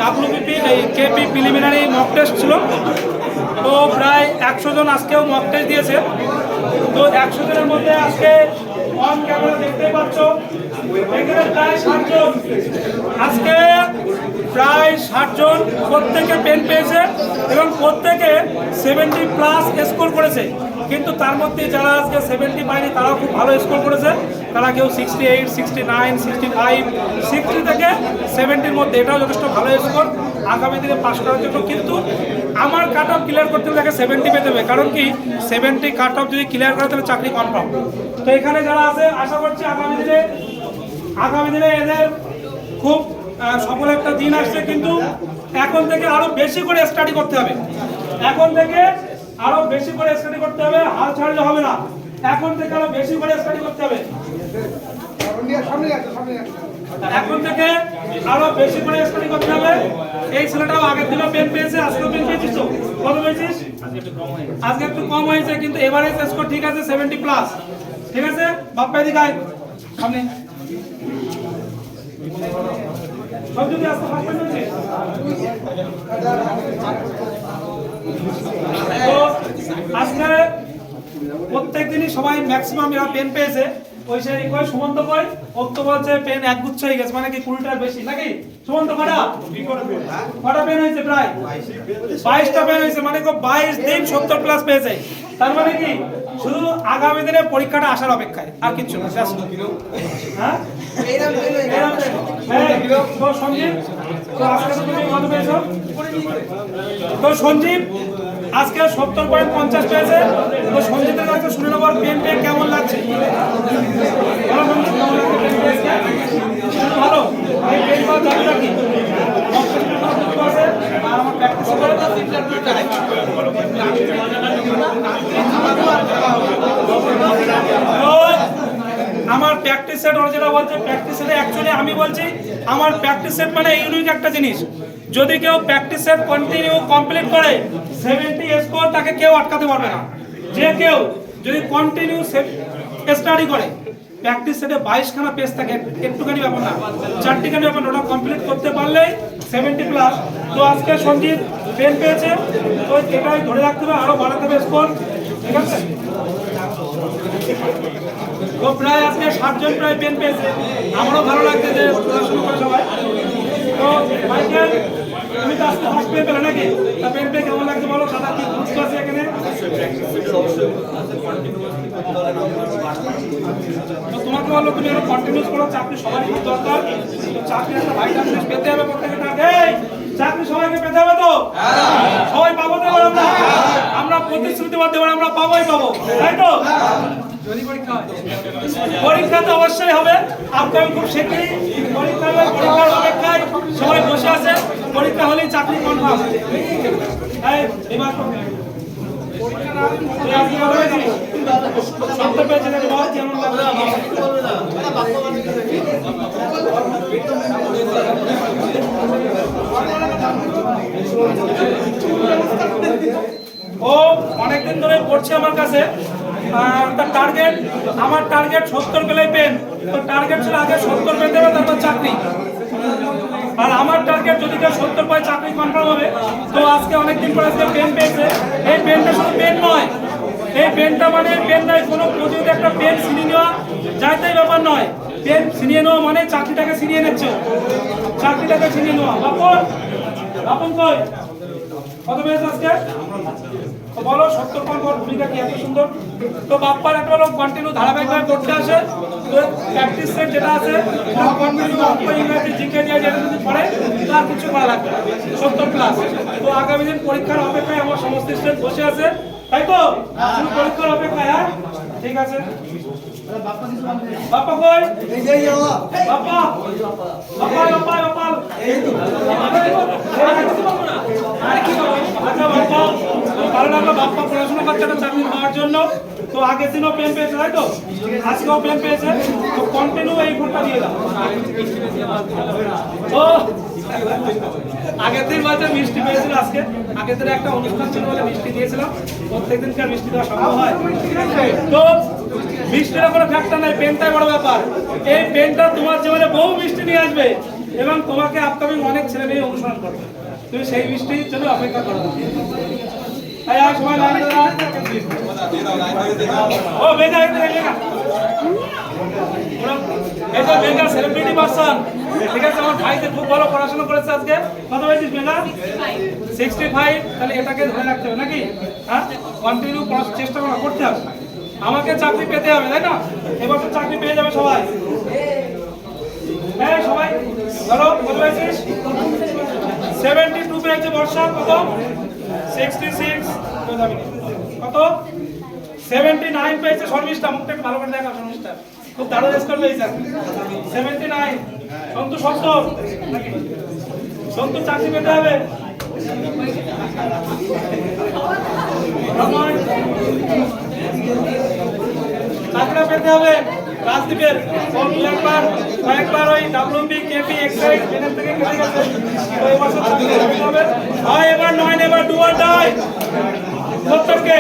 WBP KP preliminary mock test ছিল। তো প্রায় 100 জন আজকেও মক টেস্ট দিয়েছে। তো 100 জনের মধ্যে আজকে অন ক্যামেরা দেখতেই পাচ্ছ এখানে প্রায় 60 জন, আজকে প্রায় 60 জন প্রত্যেকে পেন পেয়েছে এবং প্রত্যেকে 70+ স্কোর করেছে। কিন্তু তার মধ্যে যারা আজকে 70 পায়নি তারাও খুব ভালো স্কোর করেছে। তারা কেউ 68, 69, 65, 60 থেকে 70-র মধ্যে, এটাও যথেষ্ট ভালো স্কোর আগামী দিনে পাস করার জন্য। কিন্তু আমার কাট অফ ক্লিয়ার করতে হলে তাকে 70 পেতে হবে, কারণ কি 70 কাট অফ যদি ক্লিয়ার করে তাহলে চাকরি কনফার্ম। তো এখানে যারা আছে আশা করছি আগামী দিনে এদের খুব সফল একটা দিন আসছে। কিন্তু এখন থেকে আরো বেশি করে স্টাডি করতে হবে, এখন থেকে আরো বেশি করে স্টাডি করতে হবে, হাল ছাড়লে হবে না। এখন থেকে আরো বেশি করে স্টাডি করতে হবে, এখন থেকে আরো বেশি করে স্টাডি করতে হবে। এই ছেলেটাও আগের দিনও পেন পেয়েছে, আজকেও পেন পেয়েছিস। তো কত পেয়েছিস? আজকে একটু কম হয়েছে, কিন্তু এভারেজ স্কোর ঠিক আছে 70+। ঠিক আছে বাপ্পা এদিকে আয় সামনে। সব যদি আজকে ফার্স্ট টাইম হয়েছে তো আজকে প্রত্যেক দিনই সবাই ম্যাক্সিমাম এরা পেন পেয়েছে। ওই সে কয় সুমন্ত কয় ও তো বলছে পেন একগুচ্ছ হয়ে গেছে, মানে কি 20টার বেশি নাকি? সুমন্ত কটা পেন হয়েছে? প্রায় 22টা পেন হয়েছে, মানে 22 দিন 70+ পেয়েছে। তার মানে কি শুধু আগামী দিনে পরীক্ষাটা আসার অপেক্ষায়, আর কিছু না। হ্যাঁ তো সঞ্জীব, তো আজকে তুমি কত পেয়েছো? তো সঞ্জীব আজকে 70.50 পেয়েছে। তো সঞ্জীবের কাছে শুনে নেব পেন পেন কেমন লাগছে। ভালো এই পেন পাওয়া যাবে নাকি? আর আমার প্র্যাকটিস করে আমার প্র্যাকটিস সেট যেটা বলছে, প্র্যাকটিস সেটে অ্যাকচুয়ালি আমি বলছি আমার প্র্যাকটিস সেট মানে ইউনিক একটা জিনিস। যদি কেউ প্র্যাকটিস সেট কন্টিনিউ কমপ্লিট করে 70 স্কোর, তাকে কেউ আটকাতে পারবে না। যে কেউ যদি কন্টিনিউ স্টাডি করে, প্র্যাকটিস সেটে 22খানা পেজ থাকে, একটুখানি ব্যাপার না, 4টিখানি ব্যাপার না, ওটা কমপ্লিট করতে পারলেই 70+। তো আজকে সঞ্জিত পেন পেয়েছে, তো এটাই ধরে রাখতে হবে, আরো বাড়াতে হবে স্কোর। ঠিক আছে, তো প্রায় আজকে 60 জন প্রায় পেন পেয়েছে। আমারও ভালো লাগছে যে পড়াশোনা করে সবাই। তো মাইকেল তুমি তো আজকে ফার্স্ট পেন পেলে নাকি? তা পেন পেয়ে কেমন লাগছে বলো? দাদা কি বুঝতে আছে এখানে? তো তোমাকে বললো তুমি আরো কন্টিনিউস করো, চাকরি সবাই খুব দরকার। চাকরি একটা ভাইটাল জিনিস পেতে হবে প্রত্যেকটা। চাকরি সবাইকে পেতে হবে তো? সবাই পাবো তো? আমরা প্রতিশ্রুতিবদ্ধ, আমরা পাবোই পাবো, তাই তো? পরীক্ষা তো অবশ্যই হবে, আপকামিং খুব শীঘ্রই পরীক্ষা হবে। পরীক্ষার অপেক্ষায় সবাই বসে আছে, পরীক্ষা হলেই চাকরি কনফার্ম। ও অনেকদিন ধরে পড়ছে আমার কাছে। তার টার্গেট, আমার টার্গেট 70 পেলেই পেন। তো টার্গেট ছিল আগে 70 পেতে হবে, তারপর চাকরি। আর আমার টার্গেট যদি কেউ 70 পায় চাকরি কনফার্ম হবে। তো আজকে অনেকদিন পর আজকে পেন পেয়েছে। এই পেনটা শুধু পেন নয়, এই পেনটা মানে পেন নয়, কোনো প্রতিযোগিতা একটা পেন ছিনিয়ে নেওয়া যাইতেই ব্যাপার নয়। পেন ছিনিয়ে নেওয়া মানে চাকরিটাকে ছিনিয়ে নিচ্ছে, চাকরিটাকে ছিনিয়ে নেওয়া। বাপন কই কত পেয়েছে আজকে? তো বলো 70 পর ভূমিকা কি এত সুন্দর। তো বাপ্পার একটা হলো কন্টিনিউ ধারাবাহিকভাবে পড়তে আসে। তো প্র্যাকটিস সেট যেটা আছে কন্টিনিউ অঙ্ক, ইংরেজি, জিকে দিয়ে যেটা যদি পড়ে তার কিছু করা লাগবে 70+। তো আগামী দিন পরীক্ষার অপেক্ষায় আমার সমস্ত স্টুডেন্ট বসে আছে, তাই তো? পরীক্ষার অপেক্ষায়। হ্যাঁ ঠিক আছে। বাপ্পা কই? বাপ্পা আচ্ছা বাপ্পা, ভালো লাগলো বাপ্পা পড়াশোনা করছে একটা চাকরি পাওয়ার জন্য। তো আগের দিনও পেন পেয়েছে, তাই তো? আজকেও পেন পেয়েছে। তো কন্টিনিউ এই ফুলটা দিয়ে দাও। ও আগের দিন বলছে মিষ্টি পেয়েছিল, আজকে আগের দিনে একটা অনুষ্ঠান ছিল বলে মিষ্টি দিয়েছিলাম। প্রত্যেকদিনকার মিষ্টি দেওয়া সম্ভব হয়? তো মিষ্টির কোনো ফ্যাক্টর নাই, পেনটাই বড় ব্যাপার। এই পেনটা তোমার জীবনে বহু মিষ্টি নিয়ে আসবে। এবং তোমাকে আপকামিং অনেক ছেলে মেয়ে অনুসরণ করবে, তুমি সেই বৃষ্টির জন্য অপেক্ষা করো। তাই আর সময় লাগে না। ও মেগা এই যে মেগা সেলিব্রিটি পারসন, ঠিক আছে, আমার ভাইতে খুব ভালো পড়াশোনা করেছে আজকে। কত হয়েছিস মেগা? 65। তাহলে এটাকে ধরে রাখতে হবে নাকি? হ্যাঁ, কন্টিনিউ চেষ্টা করতে হবে, আমাকে চাকরি পেতে হবে, তাই না? এবছর চাকরি পেয়ে যাবে সবাই। হ্যাঁ সবাই ধরো, কত পেয়েছিস? 72 পেয়েছে বর্ষা। কত? 66। কত? 79 পেয়েছে শর্মিষ্ঠা। মুখটা একটু ভালো করে দেখা, শর্মিষ্ঠা খুব দারুণ স্কোর পেয়েছে 79। সন্তু 70 নাকি? সন্তু চাকরি পেতে হবে। চাকরি পেতে হবে রাজদীপের। কয়েকবার ওই ডাব্লিউপি কেপি এক্সাইজ মেনের থেকে কেটে গেছে, তো এই বছর চাকরি পেতে হবে। হয় এবার 9 এবার ডু অর ডাই প্রত্যেককে।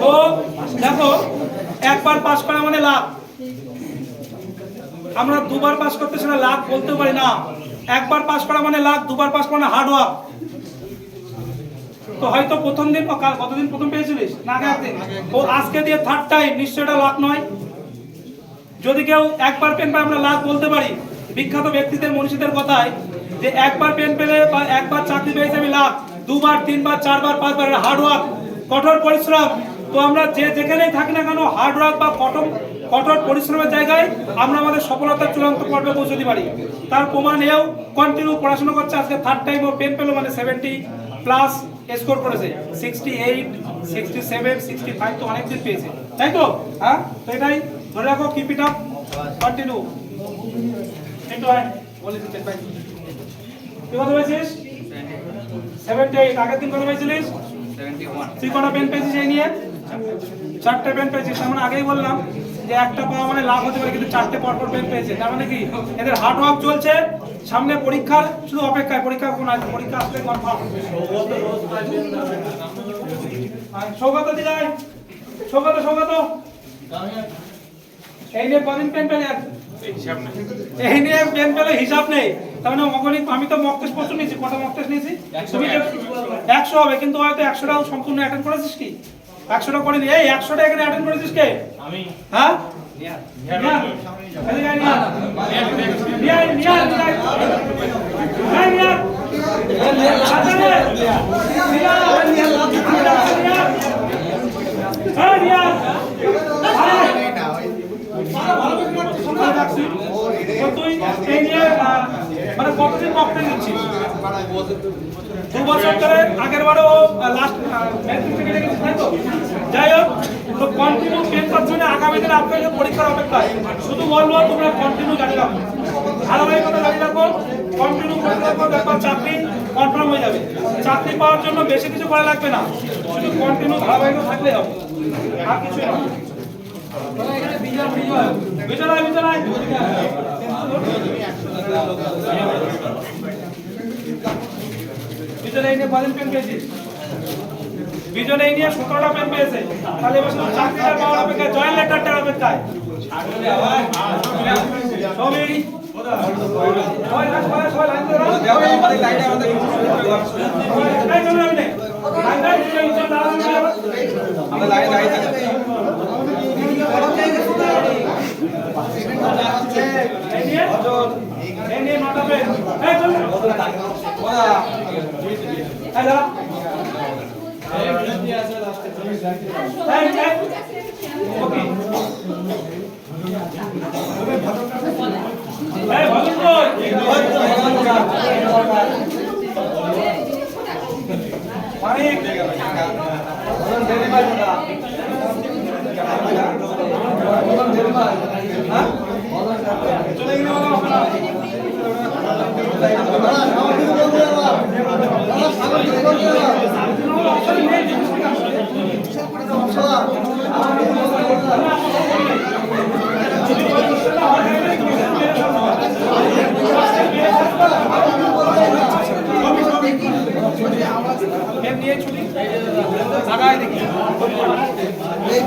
তো দেখো, একবার পাস করা মানে লাভ। আমরা দুবার পাস করতেছি না লাভ বলতে পারি না। একবার পাস করা মানে লাভ, দুবার পাস করা মানে হার্ড ওয়ার্ক। তো হয়তো প্রথম দিন, কতদিন প্রথম পেয়েছিলিস না? একদিন। ও আজকে দিয়ে থার্ড টাইম, নিশ্চয় এটা লাভ নয়। যদি কেউ একবার পেন পায় আমরা লাভ বলতে পারি। বিখ্যাত ব্যক্তিদের, মনীষীদের কথায় যে একবার পেন পেলে বা একবার চাকরি পেয়েছে আমি লাভ, দুবার, তিনবার, চারবার, পাঁচবার হার্ড ওয়ার্ক, কঠোর পরিশ্রম। তো আমরা যে যেখানেই থাকি না কেন হার্ড ওয়ার্ক বা কঠোর পরিশ্রমের জায়গায় আমরা আমাদের সফলতার চূড়ান্ত পর্বে পৌঁছতে পারি। তার প্রমাণ এও কন্টিনিউ পড়াশোনা করছে, আজকে থার্ড টাইম ও পেন পেলো, মানে 70+ স্কোর করেছে। 68, 67, 65 তো অনেক দিন পেয়েছে, তাই তো? হ্যাঁ, তো এটাই ধরে রাখো, কিপ ইট আপ, কন্টিনিউ। একটু হয় বলেছি পেন পাই। তুই কত পেয়েছিস? 78। আগের দিন কত পেয়েছিলিস? 71। তুই কটা পেন পেয়েছিস এই নিয়ে? 4টে পেন পেয়েছিস। আমরা আগেই বললাম যে একটা পাওয়া মানে লাভ হতে পারে, কিন্তু 4টে পরপর পেন পেয়েছে, তার মানে কি এদের হার্ড ওয়ার্ক চলছে। সামনে পরীক্ষার শুধু অপেক্ষায়, পরীক্ষা কোন আছে? পরীক্ষা আসলে কনফার্ম। সৌগত দিদাই, সৌগত এই নিয়ে কদিন পেন পেলে? এই নিয়ে পেন পেলে হিসাব নেই। তার মানে অগণিত। আমি তো মক টেস্ট প্রচুর নিয়েছি। কটা মক টেস্ট নিয়েছি? 100 হবে, কিন্তু হয়তো 100টাও সম্পূর্ণ অ্যাটেন্ড করেছিস কি? 100টা করিনি। এই 100টা এখানে অ্যাটেন্ড করেছিস কে? আমি। হ্যাঁ, মানে কতদিন মকটা নিচ্ছিস? 2 বছর ধরে। আগের বারও লাস্ট তাই তো? যাই হোক, তো কন্টিনিউ পেন পাচ্ছ না। আগামী দিনে আপনাদের পরীক্ষার অপেক্ষায়। শুধু বলবো তোমরা কন্টিনিউ জারি রাখো, ধারাবাহিকতা জারি রাখো, কন্টিনিউ করতে রাখো, দেখো চাকরি কনফার্ম হয়ে যাবে। চাকরি পাওয়ার জন্য বেশি কিছু করা লাগবে না, শুধু কন্টিনিউ ধারাবাহিকতা থাকলেই হবে, আর কিছুই না। বিজনে নিয়ে 17টা পেন পেয়েছে। তাহলে এবার শুধু চাকরিটা পাওয়ার অপেক্ষায়, জয়েন্ট লেটারটার অপেক্ষায়। এর নিয়ে ছুটি লাগাই দেখি এই